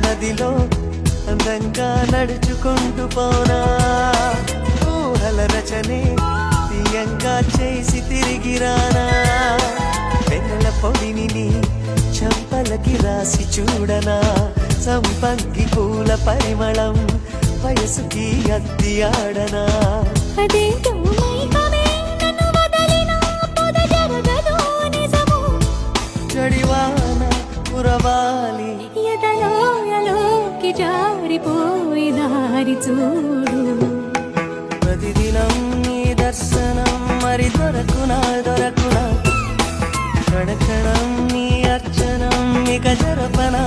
నదిలో అందంగా నడుచుకుంటూ పోనా ఊహల రచనే తీయంగా చేసి తిరిగి రానా వెన్నెల పొడిని నీ చంపలకి రాసి చూడనా సంపంగి పూల పరిమళం వయసుకి అద్ది ఆడనా అదేంటో మైకమే నన్ను వదలిన పొద జరగదు నిజము జడివాన కురవాలి ఎదలోయలోకి జారిపోయి దారి చూడు ప్రతిదినం నీ దర్శనం మరి దొరకునా క్షణక్షణం నీ అర్చనం ఇక జరపనా